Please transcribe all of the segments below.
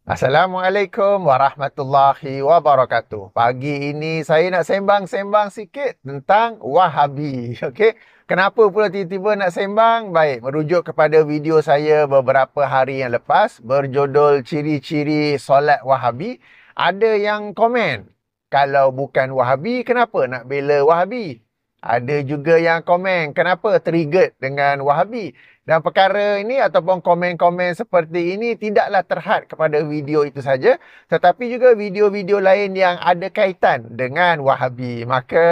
Assalamualaikum warahmatullahi wabarakatuh. Pagi ini saya nak sembang-sembang sikit tentang Wahabi. Okey. Kenapa pula tiba-tiba nak sembang? Baik, merujuk kepada video saya beberapa hari yang lepas berjudul Ciri-ciri solat Wahabi. Ada yang komen, kalau bukan Wahabi, kenapa nak bela Wahabi? Ada juga yang komen, kenapa triggered dengan Wahabi? Dan perkara ini ataupun komen-komen seperti ini tidaklah terhad kepada video itu saja, tetapi juga video-video lain yang ada kaitan dengan Wahabi. Maka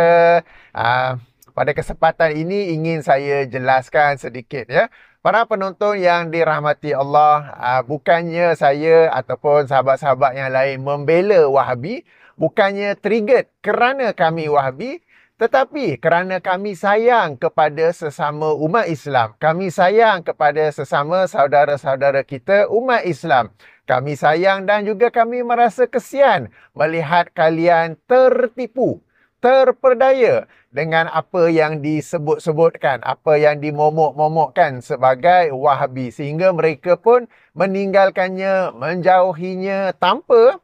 pada kesempatan ini ingin saya jelaskan sedikit ya. Para penonton yang dirahmati Allah, bukannya saya ataupun sahabat-sahabat yang lain membela Wahabi, bukannya triggered kerana kami Wahabi, tetapi kerana kami sayang kepada sesama umat Islam. Kami sayang kepada sesama saudara-saudara kita umat Islam. Kami sayang dan juga kami merasa kesian melihat kalian tertipu, terperdaya dengan apa yang disebut-sebutkan, apa yang dimomok-momokkan sebagai Wahabi. Sehingga mereka pun meninggalkannya, menjauhinya tanpa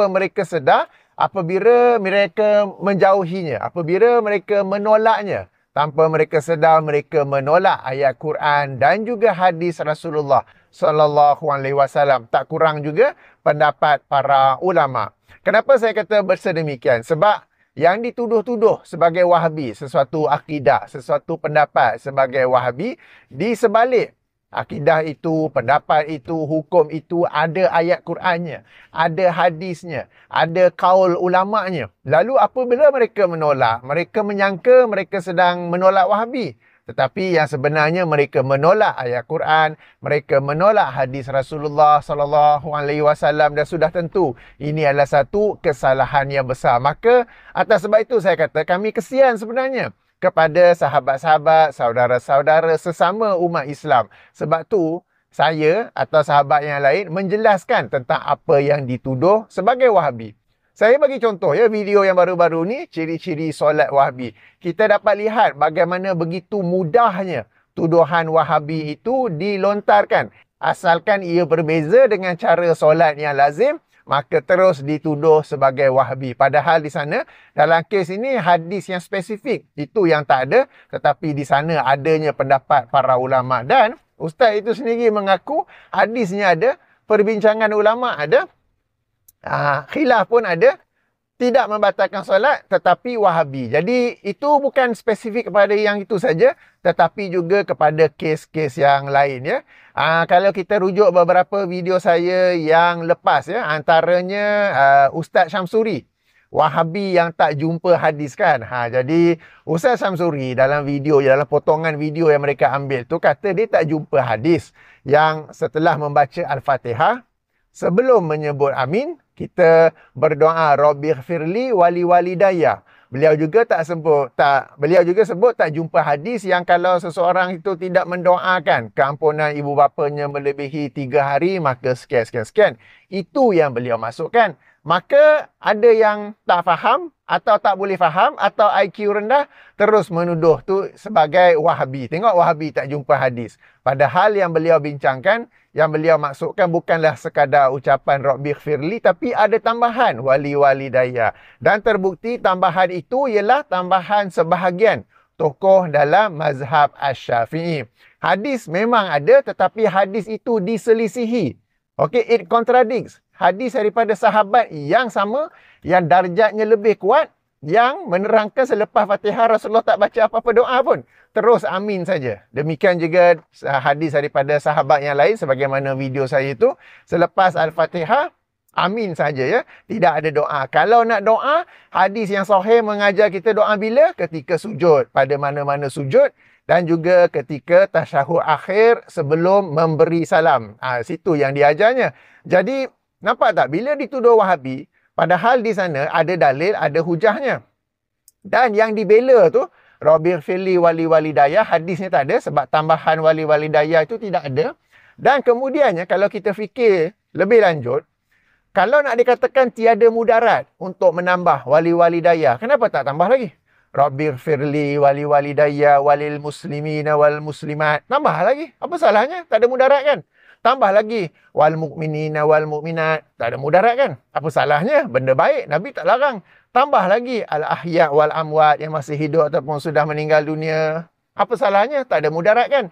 mereka sedar. Apabila mereka menjauhinya, apabila mereka menolaknya, tanpa mereka sedar mereka menolak ayat Quran dan juga hadis Rasulullah sallallahu alaihi wasallam. Tak kurang juga pendapat para ulama. Kenapa saya kata bersedemikian? Sebab yang dituduh-tuduh sebagai Wahabi, sesuatu akidah, sesuatu pendapat sebagai Wahabi, di sebalik akidah itu, pendapat itu, hukum itu, ada ayat Qurannya, ada hadisnya, ada kaul ulama'nya. Lalu apabila mereka menolak, mereka menyangka mereka sedang menolak Wahabi. Tetapi yang sebenarnya mereka menolak ayat Quran, mereka menolak hadis Rasulullah sallallahu alaihi wasallam, dan sudah tentu ini adalah satu kesalahan yang besar. Maka atas sebab itu saya kata kami kesian sebenarnya kepada sahabat-sahabat, saudara-saudara sesama umat Islam. Sebab tu saya atau sahabat yang lain menjelaskan tentang apa yang dituduh sebagai Wahabi. Saya bagi contoh ya, video yang baru-baru ni, ciri-ciri solat Wahabi. Kita dapat lihat bagaimana begitu mudahnya tuduhan Wahabi itu dilontarkan. Asalkan ia berbeza dengan cara solat yang lazim, maka terus dituduh sebagai Wahabi. Padahal di sana, dalam kes ini, hadis yang spesifik itu yang tak ada, tetapi di sana adanya pendapat para ulama. Dan ustaz itu sendiri mengaku hadisnya ada, perbincangan ulama ada, khilaf pun ada, tidak membatalkan solat tetapi Wahabi. Jadi itu bukan spesifik kepada yang itu saja, tetapi juga kepada kes-kes yang lain ya. Kalau kita rujuk beberapa video saya yang lepas ya, antaranya Ustaz Syamsuri, Wahabi yang tak jumpa hadis kan. Jadi Ustaz Syamsuri dalam video, dalam potongan video yang mereka ambil tu, kata dia tak jumpa hadis yang setelah membaca Al-Fatihah, sebelum menyebut amin, kita berdoa Rabbighfirli wali walidayya. Beliau juga sebut tak jumpa hadis yang kalau seseorang itu tidak mendoakan keampunan ibu bapanya melebihi 3 hari, maka sekian. Itu yang beliau masukkan. Maka ada yang tak faham atau tak boleh faham atau IQ rendah, terus menuduh tu sebagai Wahabi. Tengok, Wahabi tak jumpa hadis. Padahal yang beliau bincangkan, yang beliau maksudkan bukanlah sekadar ucapan Rabbighfirli, tapi ada tambahan wali walidayya. Dan terbukti tambahan itu ialah tambahan sebahagian tokoh dalam mazhab Asy-Syafi'i. Hadis memang ada, tetapi hadis itu diselisihi. Okay, it contradicts hadis daripada sahabat yang sama, yang darjatnya lebih kuat, yang menerangkan selepas Fatihah Rasulullah tak baca apa-apa doa pun, terus amin saja. Demikian juga hadis daripada sahabat yang lain, sebagaimana video saya itu, selepas Al-Fatihah amin saja ya, tidak ada doa. Kalau nak doa, hadis yang sahih mengajar kita doa bila? Ketika sujud, pada mana-mana sujud, dan juga ketika tasyahud akhir sebelum memberi salam. Situ yang diajarnya. Jadi nampak tak, bila dituduh Wahabi, padahal di sana ada dalil, ada hujahnya. Dan yang dibela tu, Rabbighfirli wali walidayya, hadisnya tak ada, sebab tambahan wali walidayya itu tidak ada. Dan kemudiannya, kalau kita fikir lebih lanjut, kalau nak dikatakan tiada mudarat untuk menambah wali walidayya, kenapa tak tambah lagi? Rabbighfirli wali walidayya walil muslimina wal muslimat. Tambah lagi. Apa salahnya? Tak ada mudarat kan? Tambah lagi, wal mu'minina wal mu'minat. Tak ada mudarat kan? Apa salahnya? Benda baik, Nabi tak larang. Tambah lagi, al-ahya wal amwat, yang masih hidup ataupun sudah meninggal dunia. Apa salahnya? Tak ada mudarat kan?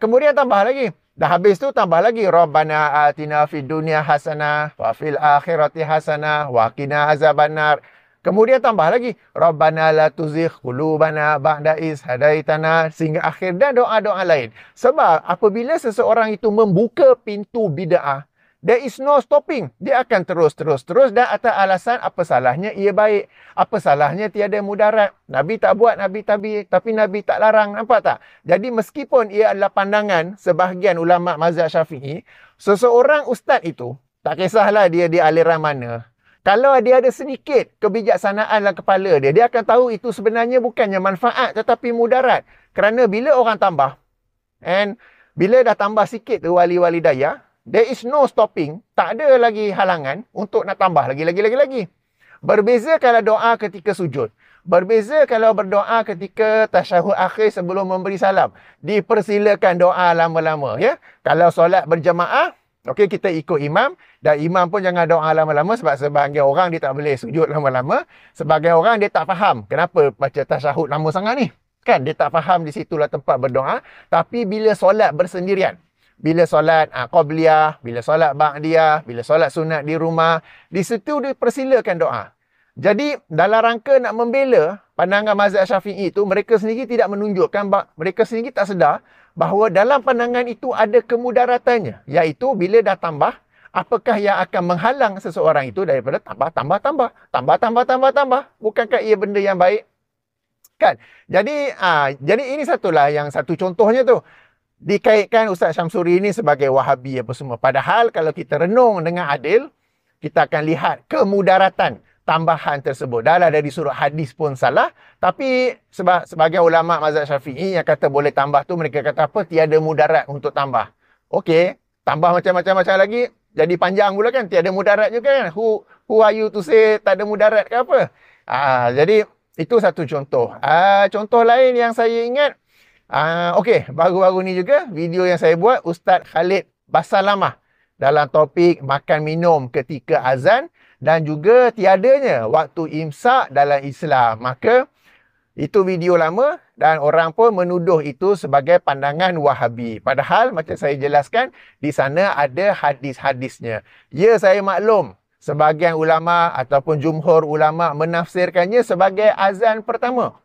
Kemudian tambah lagi. Dah habis tu tambah lagi, Rabbana atina fid dunya hasanah wa fil akhirati hasanah wa qina azabannar. Kemudian tambah lagi, Rabbana la tuzigh qulubana ba'da iz hadaitana, sehingga akhir, dan doa-doa lain. Sebab apabila seseorang itu membuka pintu bid'ah, there is no stopping. Dia akan terus dan atas alasan apa salahnya ia baik. Apa salahnya tiada mudarat. Nabi tak buat, tapi Nabi tak larang. Nampak tak? Jadi meskipun ia adalah pandangan sebahagian ulama mazhab Syafi'i, seseorang ustaz itu, tak kisahlah dia di aliran mana, kalau dia ada sedikit kebijaksanaan dalam kepala dia, dia akan tahu itu sebenarnya bukannya manfaat tetapi mudarat. Kerana bila orang tambah, and bila dah tambah sikit tu wali-wali daya, there is no stopping, tak ada lagi halangan untuk nak tambah lagi. Berbeza kalau doa ketika sujud. Berbeza kalau berdoa ketika tasyahud akhir sebelum memberi salam. Dipersilakan doa lama-lama, ya. Kalau solat berjamaah, okey, kita ikut imam, dan imam pun jangan doa lama-lama, sebab sebahagian orang dia tak boleh sujud lama-lama. Sebahagian orang dia tak faham kenapa baca tasyahud lama sangat ni. Kan, dia tak faham di situlah tempat berdoa. Tapi bila solat bersendirian, bila solat qabliyah, bila solat ba'diyah, bila solat sunat di rumah, di situ dipersilakan doa. Jadi dalam rangka nak membela pandangan mazhab Syafi'i itu, mereka sendiri tidak menunjukkan, mereka sendiri tak sedar bahawa dalam pandangan itu ada kemudaratannya, iaitu bila dah tambah, apakah yang akan menghalang seseorang itu daripada tambah. Bukankah ia benda yang baik? Kan? Jadi ini satu contohnya tu. Dikaitkan Ustaz Syamsuri ini sebagai Wahabi apa semua. Padahal kalau kita renung dengan adil, kita akan lihat kemudaratan tambahan tersebut. Dah lah dari surah hadis pun salah, tapi sebab sebagian ulama mazhab Syafi'i yang kata boleh tambah tu, mereka kata apa? Tiada mudarat untuk tambah. Okey, tambah macam-macam lagi, jadi panjang pula kan? Tiada mudarat juga kan? Who are you to say tak ada mudarat ke apa? Jadi itu satu contoh. Contoh lain yang saya ingat, okey, baru-baru ni juga video yang saya buat, Ustaz Khalid Basalamah dalam topik makan minum ketika azan dan juga tiadanya waktu imsak dalam Islam. Maka itu video lama dan orang pun menuduh itu sebagai pandangan Wahabi. Padahal macam saya jelaskan, di sana ada hadis-hadisnya. Ya, saya maklum sebahagian ulama ataupun jumhur ulama menafsirkannya sebagai azan pertama.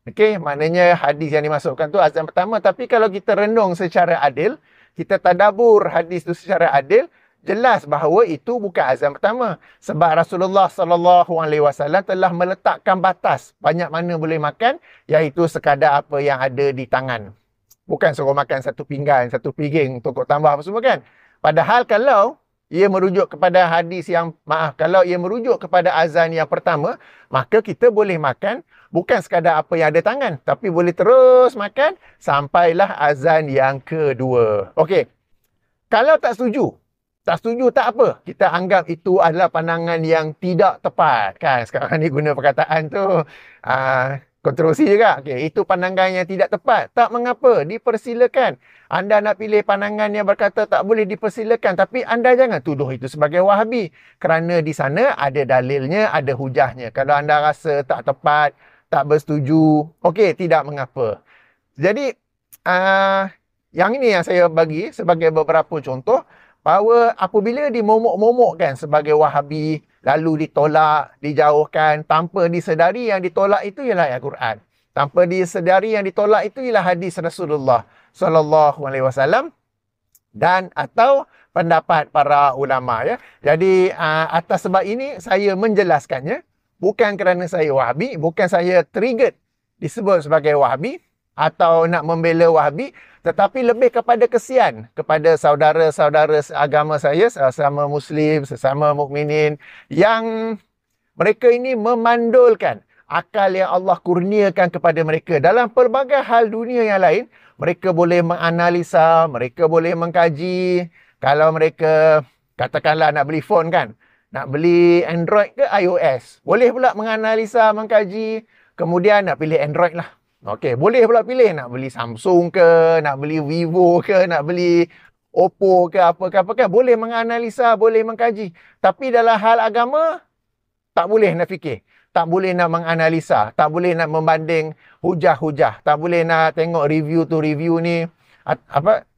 Okey, maknanya hadis yang dimasukkan tu azan pertama. Tapi kalau kita renung secara adil, kita tadabbur hadis tu secara adil, jelas bahawa itu bukan azan pertama. Sebab Rasulullah SAW telah meletakkan batas banyak mana boleh makan, iaitu sekadar apa yang ada di tangan. Bukan suruh makan satu pinggan, satu piring, tokok tambah apa semua kan. Padahal kalau ia merujuk kepada hadis yang, kalau ia merujuk kepada azan yang pertama, maka kita boleh makan bukan sekadar apa yang ada tangan, tapi boleh terus makan sampailah azan yang kedua. Okey. Kalau tak setuju tak apa. Kita anggap itu adalah pandangan yang tidak tepat. Kan sekarang ni guna perkataan tu kontroversi juga. Okey, itu pandangan yang tidak tepat. Tak mengapa, dipersilakan. Anda nak pilih pandangan yang berkata tak boleh, dipersilakan, tapi anda jangan tuduh itu sebagai Wahabi. Kerana di sana ada dalilnya, ada hujahnya. Kalau anda rasa tak tepat, tak bersetuju, okey, tidak mengapa. Jadi yang ini yang saya bagi sebagai beberapa contoh, bahawa apabila dimomok-momokkan sebagai Wahabi, lalu ditolak, dijauhkan, tanpa disedari yang ditolak itu ialah Al-Quran. Tanpa disedari yang ditolak itu ialah hadis Rasulullah SAW dan atau pendapat para ulama, ya. Jadi atas sebab ini saya menjelaskannya, bukan kerana saya Wahabi, bukan saya triggered disebut sebagai Wahabi atau nak membela Wahabi, tetapi lebih kepada kesian kepada saudara-saudara seagama saya, sesama Muslim, sesama mukminin, yang mereka ini memandulkan akal yang Allah kurniakan kepada mereka. Dalam pelbagai hal dunia yang lain, mereka boleh menganalisa, mereka boleh mengkaji. Kalau mereka, katakanlah nak beli phone kan, nak beli Android ke iOS, boleh pula menganalisa, mengkaji, kemudian nak pilih Android lah. Okey, boleh pula pilih nak beli Samsung ke, nak beli Vivo ke, nak beli Oppo ke apa ke, boleh menganalisa, boleh mengkaji. Tapi dalam hal agama, tak boleh nak fikir. Tak boleh nak menganalisa. Tak boleh nak membanding hujah-hujah. Tak boleh nak tengok review tu review ni.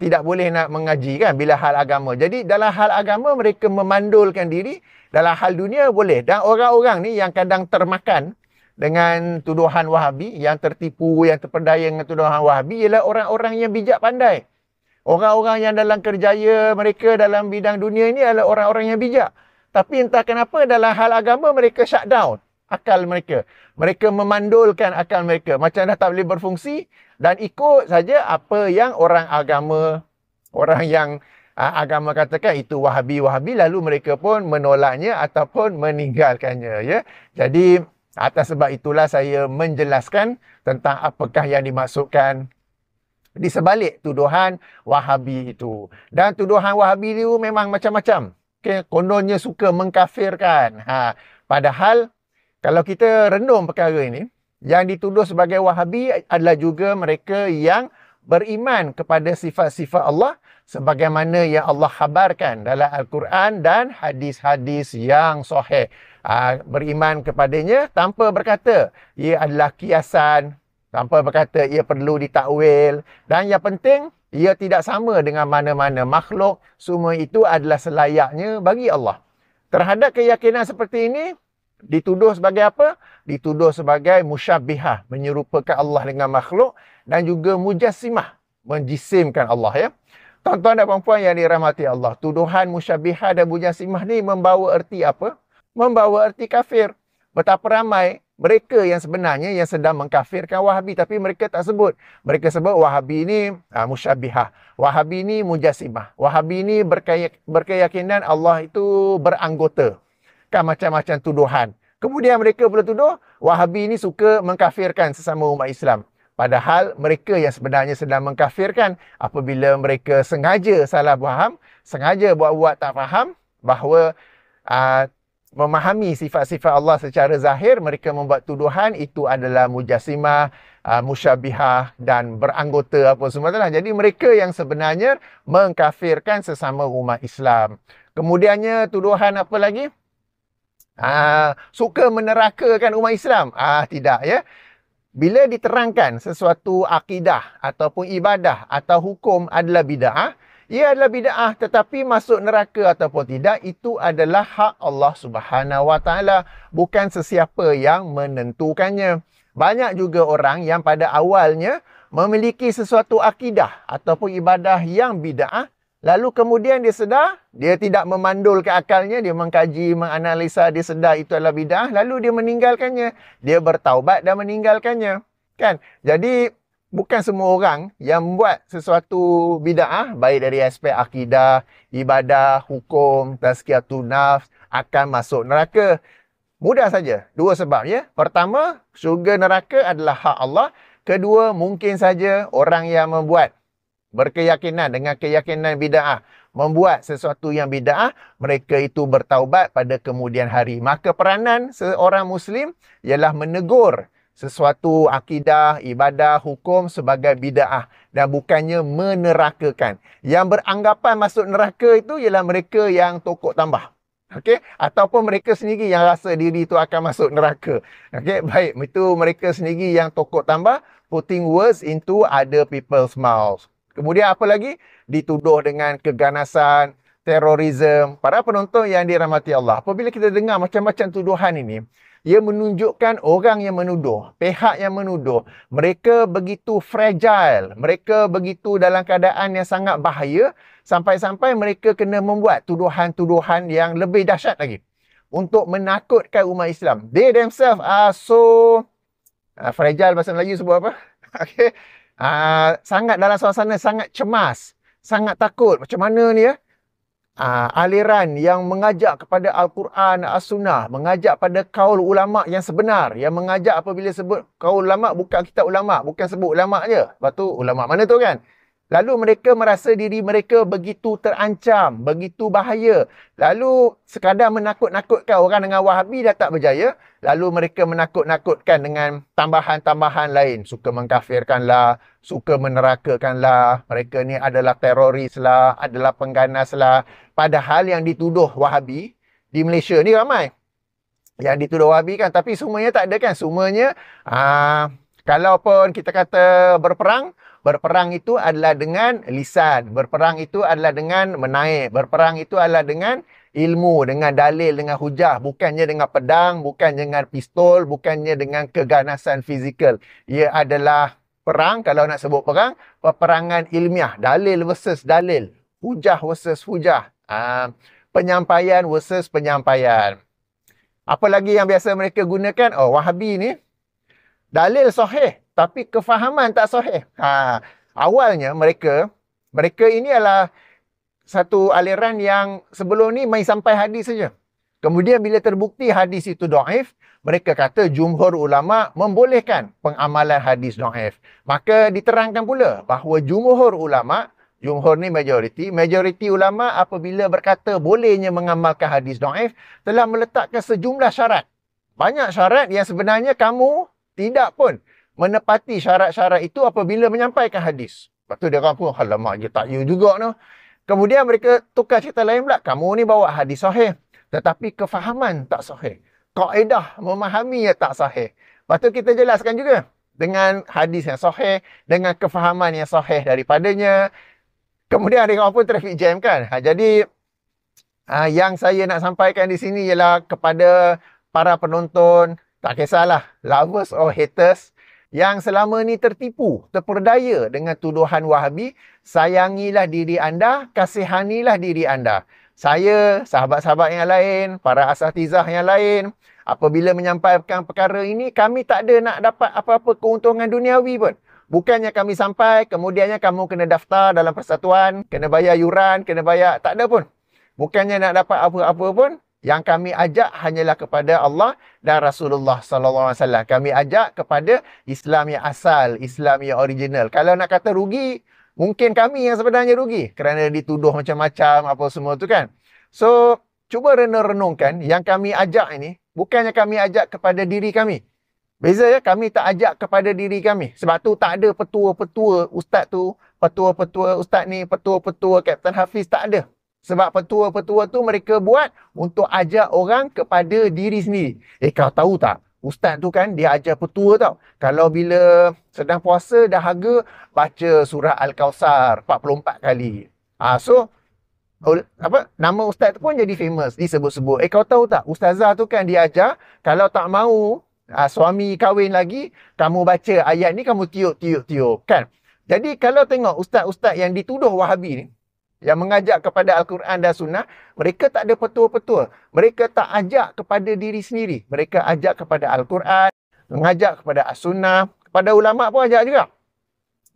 Tidak boleh nak mengaji kan bila hal agama. Jadi dalam hal agama mereka memandulkan diri. Dalam hal dunia boleh. Dan orang-orang ni yang kadang termakan dengan tuduhan Wahabi, yang tertipu, yang terpedaya dengan tuduhan Wahabi ialah orang-orang yang bijak pandai. Orang-orang yang dalam kerjaya mereka dalam bidang dunia ini adalah orang-orang yang bijak. Tapi entah kenapa dalam hal agama mereka shut down akal mereka. Mereka memandulkan akal mereka. Macam dah tak boleh berfungsi dan ikut saja apa yang orang agama, orang yang agama katakan itu Wahabi-Wahabi, lalu mereka pun menolaknya ataupun meninggalkannya. Ya. Jadi atas sebab itulah saya menjelaskan tentang apakah yang dimaksudkan di sebalik tuduhan Wahabi itu. Dan tuduhan Wahabi itu memang macam-macam. Okay, kononnya suka mengkafirkan. Padahal kalau kita renung perkara ini, yang dituduh sebagai Wahabi adalah juga mereka yang beriman kepada sifat-sifat Allah sebagaimana yang Allah khabarkan dalam Al-Quran dan hadis-hadis yang sahih. Beriman kepadanya tanpa berkata ia adalah kiasan, tanpa berkata ia perlu ditakwil, dan yang penting ia tidak sama dengan mana-mana makhluk. Semua itu adalah selayaknya bagi Allah. Terhadap keyakinan seperti ini dituduh sebagai apa? Dituduh sebagai musyabbihah, menyerupakan Allah dengan makhluk, dan juga mujassimah, menjisimkan Allah ya. Tuan-tuan dan puan-puan yang dirahmati Allah, tuduhan musyabbihah dan mujassimah ni membawa erti apa? Membawa erti kafir. Betapa ramai mereka yang sebenarnya yang sedang mengkafirkan Wahabi, tapi mereka tak sebut. Mereka sebut Wahabi ni musyabbihah, Wahabi ni mujassimah, Wahabi ni berkeyakinan Allah itu beranggota. Kan macam-macam tuduhan. Kemudian mereka pula tuduh Wahabi ni suka mengkafirkan sesama umat Islam. Padahal mereka yang sebenarnya sedang mengkafirkan apabila mereka sengaja salah faham, sengaja buat-buat tak faham bahawa memahami sifat-sifat Allah secara zahir, mereka membuat tuduhan itu adalah mujassimah, musyabbihah dan beranggota apa semua itulah. Jadi mereka yang sebenarnya mengkafirkan sesama umat Islam. Kemudiannya tuduhan apa lagi? Suka menerakakan umat Islam. Tidak ya. Bila diterangkan sesuatu akidah ataupun ibadah atau hukum adalah bid'ah, ia adalah bid'ah, tetapi masuk neraka ataupun tidak, itu adalah hak Allah Subhanahu Wa Taala, bukan sesiapa yang menentukannya. Banyak juga orang yang pada awalnya memiliki sesuatu akidah ataupun ibadah yang bid'ah, lalu kemudian dia sedar, dia tidak memandulkan akalnya, dia mengkaji, menganalisa, dia sedar itu adalah bid'ah, lalu dia meninggalkannya. Dia bertaubat dan meninggalkannya. Kan? Jadi bukan semua orang yang membuat sesuatu bid'ah, baik dari aspek akidah, ibadah, hukum, tazkiyatun nafs, akan masuk neraka. Mudah saja. Dua sebab ya. Pertama, syurga neraka adalah hak Allah. Kedua, mungkin saja orang yang membuat berkeyakinan dengan keyakinan bid'ah, membuat sesuatu yang bid'ah, mereka itu bertaubat pada kemudian hari. Maka peranan seorang Muslim ialah menegur sesuatu akidah, ibadah, hukum sebagai bid'ah dan bukannya menerakakan. Yang beranggapan masuk neraka itu ialah mereka yang tokok tambah. Okey, ataupun mereka sendiri yang rasa diri itu akan masuk neraka. Okey, baik, itu mereka sendiri yang tokok tambah, putting words into other people's mouths. Kemudian apa lagi? Dituduh dengan keganasan, terorisme. Para penonton yang dirahmati Allah, apabila kita dengar macam-macam tuduhan ini, ia menunjukkan orang yang menuduh, pihak yang menuduh, mereka begitu fragile, mereka begitu dalam keadaan yang sangat bahaya, sampai-sampai mereka kena membuat tuduhan-tuduhan yang lebih dahsyat lagi untuk menakutkan umat Islam. They themselves are so fragile, bahasa Melayu sebut apa? Okay. Sangat dalam suasana sangat cemas, sangat takut. Macam mana ni ya? Aliran yang mengajak kepada Al-Quran, As-Sunnah, mengajak pada kaul ulama' yang sebenar, yang mengajak apabila sebut kaul ulama' bukan kitab ulama', bukan sebut ulama' je. Lepas tu ulama' mana tu kan? Lalu mereka merasa diri mereka begitu terancam, begitu bahaya. Lalu sekadar menakut-nakutkan orang dengan Wahabi dah tak berjaya. Lalu mereka menakut-nakutkan dengan tambahan-tambahan lain. Suka mengkafirkan lah, suka menerakakan lah. Mereka ni adalah teroris lah, adalah pengganas lah. Padahal yang dituduh Wahabi di Malaysia ni ramai. Yang dituduh Wahabi kan. Tapi semuanya tak ada kan. Semuanya, kalau pun kita kata berperang, berperang itu adalah dengan lisan. Berperang itu adalah dengan menaik. Berperang itu adalah dengan ilmu, dengan dalil, dengan hujah. Bukannya dengan pedang, bukan dengan pistol, bukannya dengan keganasan fizikal. Ia adalah perang, kalau nak sebut perang, peperangan ilmiah. Dalil versus dalil. Hujah versus hujah. Penyampaian versus penyampaian. Apa lagi yang biasa mereka gunakan? Oh, Wahabi ni dalil sahih, tapi kefahaman tak sahih. Awalnya mereka ini adalah satu aliran yang sebelum ni main sampai hadis saja. Kemudian bila terbukti hadis itu dhaif, mereka kata jumhur ulama membolehkan pengamalan hadis dhaif. Maka diterangkan pula bahawa jumhur ulama, jumhur ni majoriti ulama apabila berkata bolehnya mengamalkan hadis dhaif, telah meletakkan sejumlah syarat. Banyak syarat yang sebenarnya kamu tidak pun menepati syarat-syarat itu apabila menyampaikan hadis. Lepas tu dia orang pun, alamak je tak you juga no. Kemudian mereka tukar cerita lain pula. Kamu ni bawa hadis sahih, tetapi kefahaman tak sahih. Kaedah memahaminya tak sahih. Lepas tu kita jelaskan juga. Dengan hadis yang sahih, dengan kefahaman yang sahih daripadanya. Kemudian dia orang pun traffic jam kan. Jadi, yang saya nak sampaikan di sini ialah kepada para penonton, tak kisahlah, lovers or haters, yang selama ni tertipu, terperdaya dengan tuduhan Wahabi, sayangilah diri anda, kasihanilah diri anda. Saya, sahabat-sahabat yang lain, para asatizah yang lain, apabila menyampaikan perkara ini, kami tak ada nak dapat apa-apa keuntungan duniawi pun. Bukannya kami sampai, kemudiannya kamu kena daftar dalam persatuan, kena bayar yuran, kena bayar, tak ada pun. Bukannya nak dapat apa-apa pun. Yang kami ajak hanyalah kepada Allah dan Rasulullah sallallahu alaihi wasallam. Kami ajak kepada Islam yang asal, Islam yang original. Kalau nak kata rugi, mungkin kami yang sebenarnya rugi kerana dituduh macam-macam apa semua tu kan. So, cuba renung-renungkan yang kami ajak ini, bukannya kami ajak kepada diri kami. Beza ya, kami tak ajak kepada diri kami. Sebab tu tak ada petua-petua ustaz tu, petua-petua ustaz ni, petua-petua Kapten Hafiz, tak ada. Sebab petua-petua tu mereka buat untuk ajak orang kepada diri sendiri. Kau tahu tak? Ustaz tu kan dia ajar petua tau. Kalau bila sedang puasa dahaga, baca surah Al-Kawthar 44 kali. So, nama ustaz tu pun jadi famous, disebut-sebut. Kau tahu tak? Ustazah tu kan dia ajar, kalau tak mahu suami kahwin lagi, kamu baca ayat ni, kamu tiup-tiup kan? Jadi kalau tengok ustaz-ustaz yang dituduh Wahabi ni, yang mengajak kepada Al-Quran dan Sunnah, mereka tak ada petua-petua. Mereka tak ajak kepada diri sendiri. Mereka ajak kepada Al-Quran, mengajak kepada As-Sunnah, kepada ulama' pun ajak juga.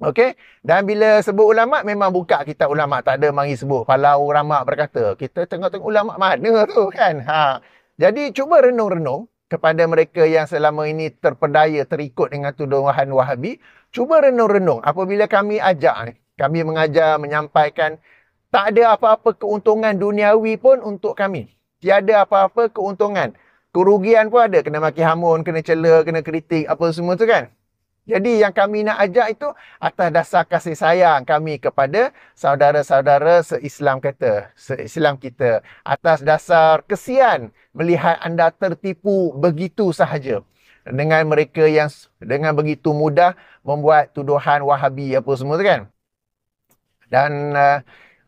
Okey? Dan bila sebut ulama', memang buka kitab ulama'. Tak ada mari sebut Palau Ulama' berkata. Kita tengok-tengok ulama' mana tu kan? Jadi cuba renung-renung kepada mereka yang selama ini terpedaya, terikut dengan tuduhan Wahabi. Cuba renung-renung apabila kami ajak ni. Kami mengajar, menyampaikan, tak ada apa-apa keuntungan duniawi pun untuk kami. Tiada apa-apa keuntungan. Kerugian pun ada. Kena maki hamun, kena cela, kena kritik, apa semua tu kan. Jadi yang kami nak ajak itu atas dasar kasih sayang kami kepada saudara-saudara se-Islam kita. Atas dasar kesian melihat anda tertipu begitu sahaja. Dengan mereka yang dengan begitu mudah membuat tuduhan Wahabi apa semua tu kan. Dan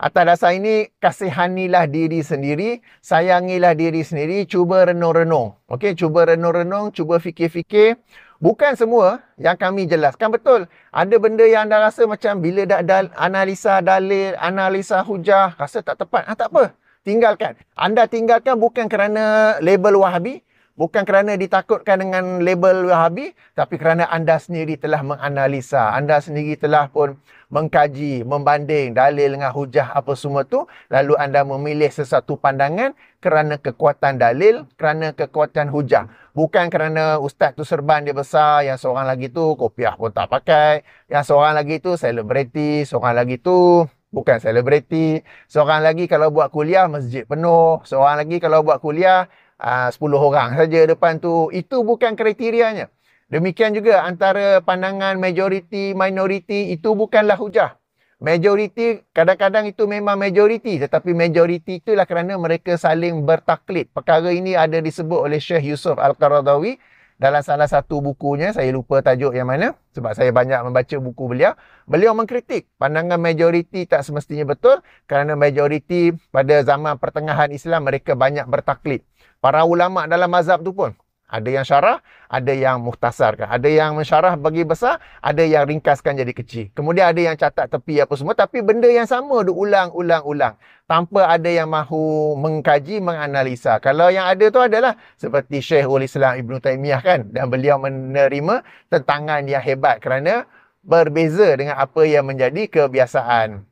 atas dasar ini, kasihanilah diri sendiri, sayangilah diri sendiri, cuba renung-renung. Okey, cuba renung-renung, cuba fikir-fikir. Bukan semua yang kami jelaskan betul. Ada benda yang anda rasa macam bila dah analisa dalil, analisa hujah, rasa tak tepat. Tak apa, tinggalkan. Anda tinggalkan bukan kerana label Wahabi, Bukan kerana ditakutkan dengan label Wahabi, tapi kerana anda sendiri telah menganalisa, anda sendiri telah pun mengkaji, membanding dalil dengan hujah apa semua tu, lalu anda memilih sesuatu pandangan kerana kekuatan dalil, kerana kekuatan hujah. Bukan kerana ustaz tu serban dia besar, yang seorang lagi tu kopiah pun tak pakai, yang seorang lagi tu selebriti, seorang lagi tu bukan selebriti, seorang lagi kalau buat kuliah masjid penuh, seorang lagi kalau buat kuliah 10 orang saja depan tu. Itu bukan kriterianya. Demikian juga antara pandangan majoriti, minoriti, itu bukanlah hujah. Majoriti, kadang-kadang itu memang majoriti, tetapi majoriti itulah kerana mereka saling bertaklid. Perkara ini ada disebut oleh Syekh Yusuf Al-Qaradawi dalam salah satu bukunya, saya lupa tajuk yang mana, sebab saya banyak membaca buku beliau. Beliau mengkritik pandangan majoriti tak semestinya betul, kerana majoriti pada zaman pertengahan Islam mereka banyak bertaklid. Para ulama dalam mazhab tu pun ada yang syarah, ada yang mukhtasarkan, ada yang mensyarah bagi besar, ada yang ringkaskan jadi kecil. Kemudian ada yang catat tepi apa semua, tapi benda yang sama diulang-ulang-ulang tanpa ada yang mahu mengkaji, menganalisa. Kalau yang ada tu adalah seperti Syekhul Islam Ibn Taymiyah kan, dan beliau menerima tentangan yang hebat kerana berbeza dengan apa yang menjadi kebiasaan.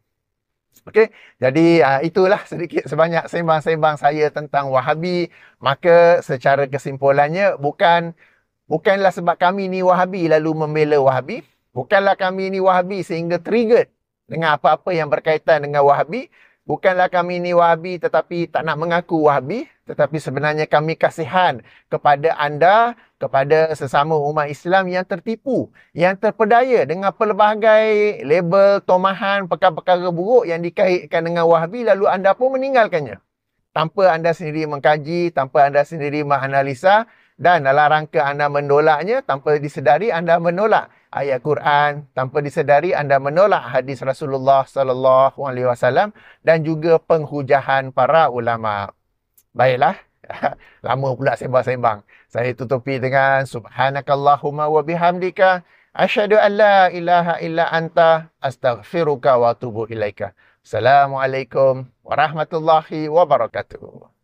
Okey, jadi itulah sedikit sebanyak sembang-sembang saya tentang Wahabi. Maka secara kesimpulannya bukanlah sebab kami ni Wahabi lalu membela Wahabi. Bukanlah kami ni Wahabi sehingga triggered dengan apa-apa yang berkaitan dengan Wahabi. Bukanlah kami ni Wahabi tetapi tak nak mengaku Wahabi. Tetapi sebenarnya kami kasihan kepada anda, kepada sesama umat Islam yang tertipu, yang terpedaya dengan pelbagai label, tomahan, perkara-perkara buruk yang dikaitkan dengan Wahabi, lalu anda pun meninggalkannya. Tanpa anda sendiri mengkaji, tanpa anda sendiri menganalisa, dan dalam rangka anda menolaknya, tanpa disedari anda menolak ayat Quran, tanpa disedari anda menolak hadis Rasulullah sallallahu alaihi wasallam dan juga penghujahan para ulama. Baiklah, lama pula sembang-sembang. Saya tutupi dengan subhanakallahumma wa bihamdika asyhadu an la ilaha illa anta astaghfiruka wa atubu ilaika. Assalamualaikum warahmatullahi wabarakatuh.